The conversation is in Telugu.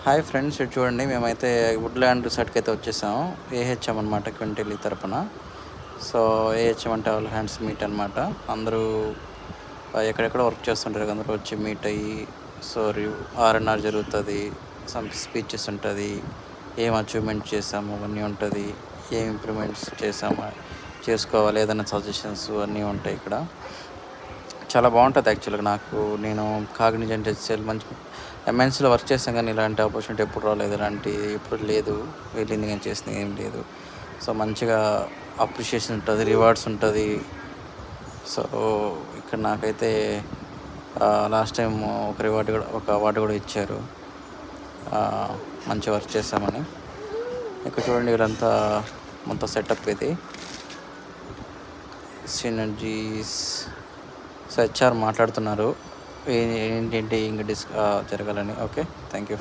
హాయ్ ఫ్రెండ్స్, ఇటు చూడండి. మేమైతే వుడ్‌ల్యాండ్ రిసార్ట్‌కి అయితే వచ్చేసాము. ఏహెచ్ఎం అనమాట, క్వింటెల్లి తరపున. సో ఏహెచ్ఎం అంటే ఆల్ హ్యాండ్స్ మీట్ అనమాట. అందరూ ఎక్కడెక్కడ వర్క్ చేస్తుంటారు, అందరూ వచ్చి మీట్ అయ్యి సో ఆర్ఎన్ఆర్ జరుగుతుంది, సమ్ స్పీచెస్ ఉంటుంది, ఏం అచీవ్మెంట్ చేసాము అవన్నీ ఉంటుంది, ఏం ఇంప్రూవ్మెంట్స్ చేసాము చేసుకోవాలి, ఏదైనా సజెషన్స్ అన్నీ ఉంటాయి ఇక్కడ. చాలా బాగుంటుంది యాక్చువల్గా. నేను కాగ్నిజెంట్ హెచ్సిఎల్ మంచి ఎంఎన్సీలో వర్క్ చేసాను, కానీ ఇలాంటి ఆపర్చునిటీ ఎప్పుడు రాలేదు, ఎప్పుడు లేదు, వెళ్ళింది కానీ చేసింది ఏం లేదు. సో మంచిగా అప్రిషియేషన్ ఉంటుంది, రివార్డ్స్ ఉంటుంది. సో ఇక్కడ నాకైతే లాస్ట్ టైం ఒక అవార్డు కూడా ఇచ్చారు, మంచి వర్క్ చేసామని. ఇక్కడ చూడండి, వీళ్ళంతా మొత్తం సెటప్ ఇది సినర్జీస్. సో హెచ్ఆర్ మాట్లాడుతున్నారు ఏంటంటే ఇంకా జరగాలని. Okay, thank you.